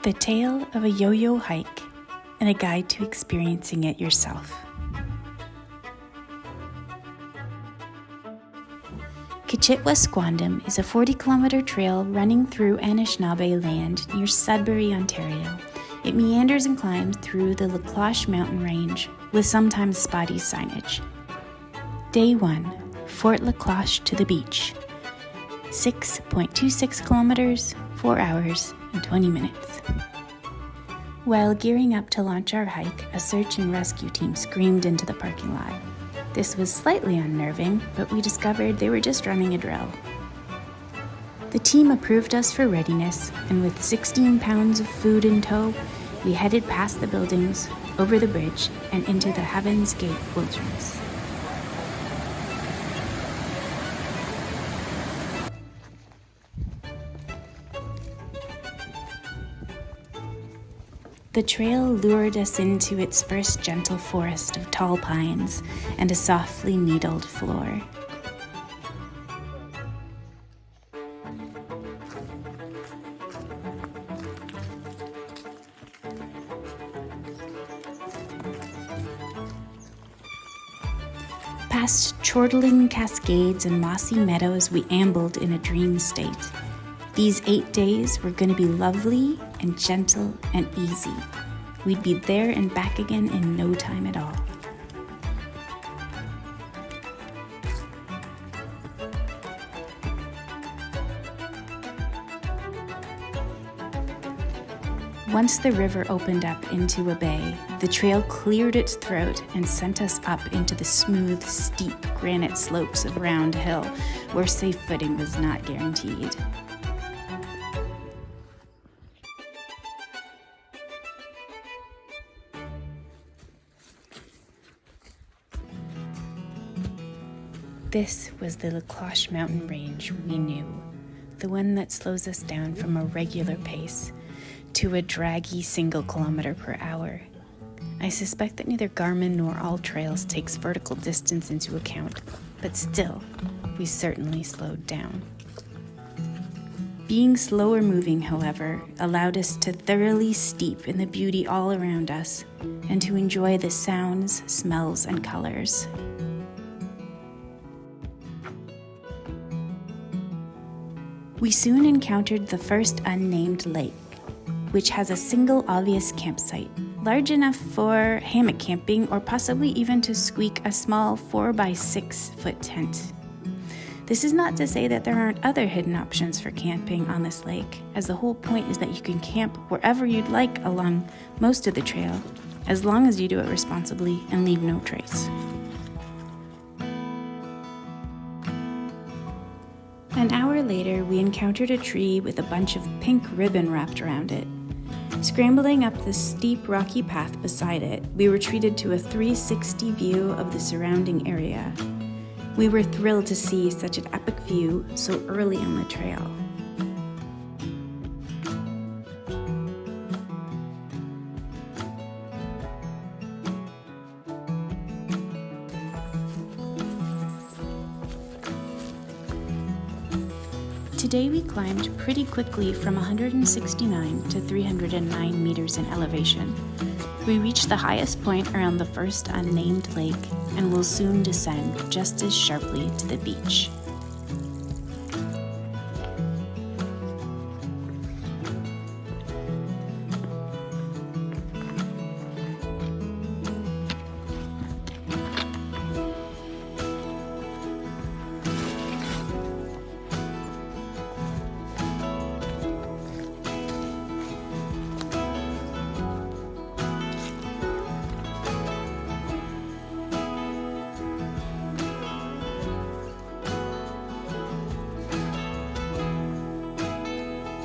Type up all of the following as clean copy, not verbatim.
The tale of a yo-yo hike and a guide to experiencing it yourself. Kitchitwaa Shkwaandem is a 40-kilometer trail running through Anishinaabe land near Sudbury, Ontario. It meanders and climbs through the La Cloche mountain range with sometimes spotty signage. Day 1, Fort La Cloche to the beach. 6.26 kilometers, 4 hours and 20 minutes. While gearing up to launch our hike, a search and rescue team screamed into the parking lot. This was slightly unnerving, but we discovered they were just running a drill. The team approved us for readiness, and with 16 pounds of food in tow, we headed past the buildings, over the bridge, and into the Heaven's Gate wilderness. The trail lured us into its first gentle forest of tall pines and a softly needled floor. Past chortling cascades and mossy meadows, we ambled in a dream state. These 8 days were going to be lovely and gentle and easy. We'd be there and back again in no time at all. Once the river opened up into a bay, the trail cleared its throat and sent us up into the smooth, steep granite slopes of Round Hill, where safe footing was not guaranteed. This was the La Cloche mountain range we knew, the one that slows us down from a regular pace to a draggy single kilometer per hour. I suspect that neither Garmin nor all trails takes vertical distance into account, but still, we certainly slowed down. Being slower moving, however, allowed us to thoroughly steep in the beauty all around us and to enjoy the sounds, smells, and colors. We soon encountered the first unnamed lake, which has a single obvious campsite, large enough for hammock camping or possibly even to squeak a small 4x6 foot tent. This is not to say that there aren't other hidden options for camping on this lake, as the whole point is that you can camp wherever you'd like along most of the trail, as long as you do it responsibly and leave no trace. An hour later, we encountered a tree with a bunch of pink ribbon wrapped around it. Scrambling up the steep rocky path beside it, we were treated to a 360 view of the surrounding area. We were thrilled to see such an epic view so early on the trail. Today we climbed pretty quickly from 169 to 309 meters in elevation. We reached the highest point around the first unnamed lake and will soon descend just as sharply to the beach.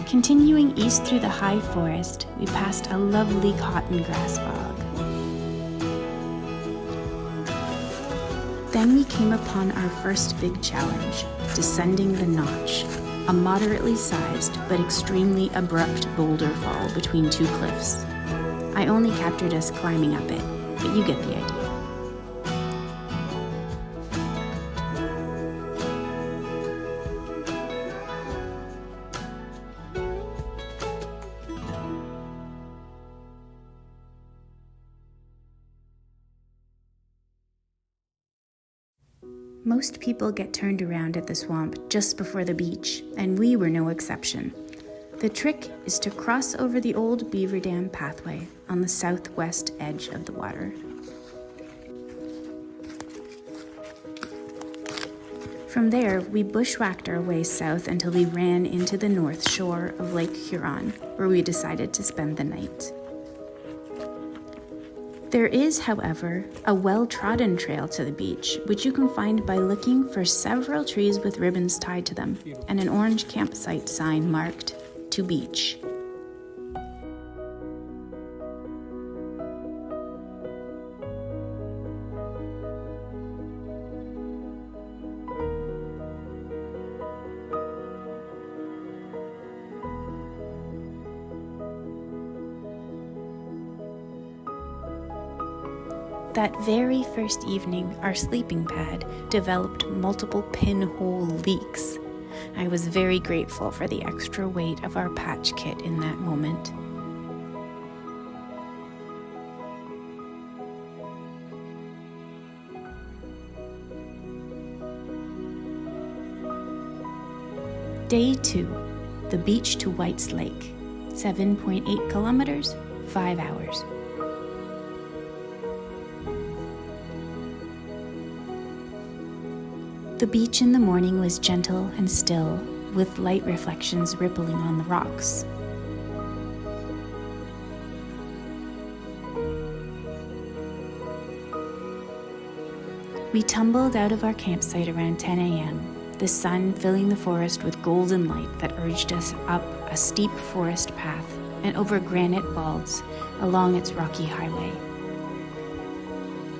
Continuing east through the high forest, we passed a lovely cotton grass bog. Then we came upon our first big challenge, descending the Notch, a moderately sized but extremely abrupt boulder fall between two cliffs. I only captured us climbing up it, but you get the idea. Most people get turned around at the swamp just before the beach, and we were no exception. The trick is to cross over the old beaver dam pathway on the southwest edge of the water. From there, we bushwhacked our way south until we ran into the north shore of Lake Huron, where we decided to spend the night. There is, however, a well-trodden trail to the beach, which you can find by looking for several trees with ribbons tied to them and an orange campsite sign marked "To Beach." That very first evening, our sleeping pad developed multiple pinhole leaks. I was very grateful for the extra weight of our patch kit in that moment. Day 2, the beach to Wright's Lake, 7.8 kilometers, 5 hours. The beach in the morning was gentle and still, with light reflections rippling on the rocks. We tumbled out of our campsite around 10 a.m., the sun filling the forest with golden light that urged us up a steep forest path and over granite balds along its rocky highway.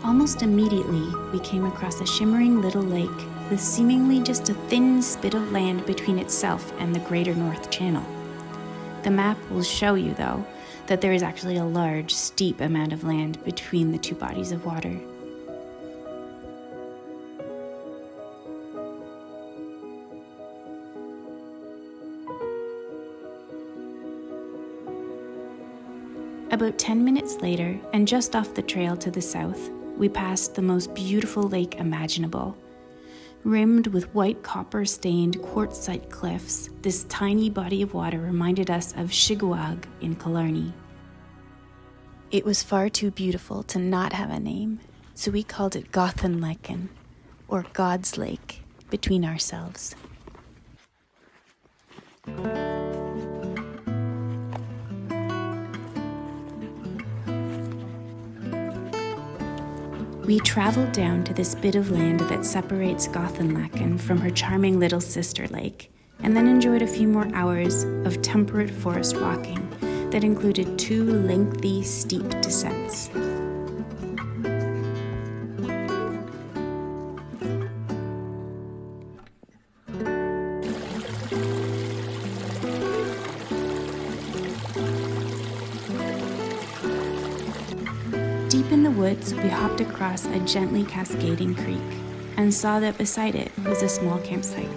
Almost immediately, we came across a shimmering little lake with seemingly just a thin spit of land between itself and the greater North Channel. The map will show you, though, that there is actually a large, steep amount of land between the two bodies of water. About 10 minutes later, and just off the trail to the south, we passed the most beautiful lake imaginable. Rimmed with white copper-stained quartzite cliffs, this tiny body of water reminded us of Shkwaandem in Killarney. It was far too beautiful to not have a name, so we called it Godenlaken, or God's Lake, between ourselves. We traveled down to this bit of land that separates Godenlaken from her charming little sister lake, and then enjoyed a few more hours of temperate forest walking that included 2 lengthy, steep descents. Deep in the woods, we hopped across a gently cascading creek and saw that beside it was a small campsite.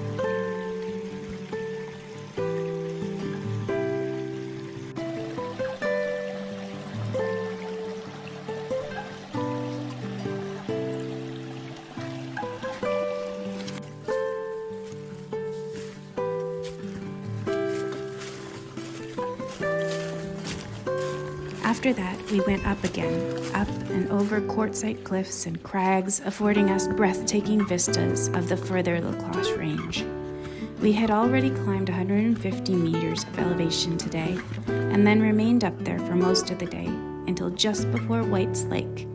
After that, we went up again, up and over quartzite cliffs and crags, affording us breathtaking vistas of the further La Cloche range. We had already climbed 150 meters of elevation today, and then remained up there for most of the day, until just before Wright's Lake,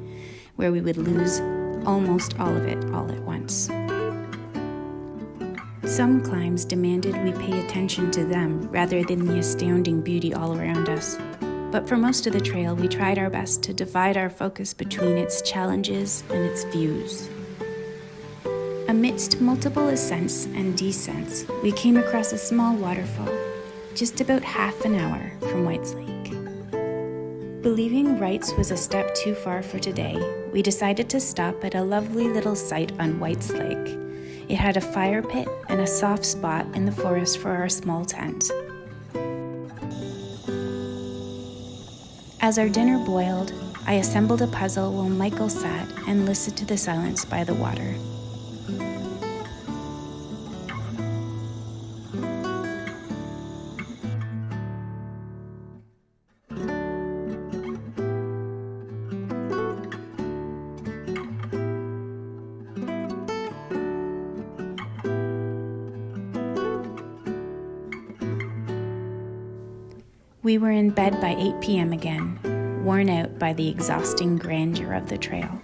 where we would lose almost all of it all at once. Some climbs demanded we pay attention to them rather than the astounding beauty all around us. But for most of the trail, we tried our best to divide our focus between its challenges and its views. Amidst multiple ascents and descents, we came across a small waterfall, just about half an hour from Wright's Lake. Believing Wright's was a step too far for today, we decided to stop at a lovely little site on Wright's Lake. It had a fire pit and a soft spot in the forest for our small tent. As our dinner boiled, I assembled a puzzle while Michael sat and listened to the silence by the water. We were in bed by 8 p.m. again, worn out by the exhausting grandeur of the trail.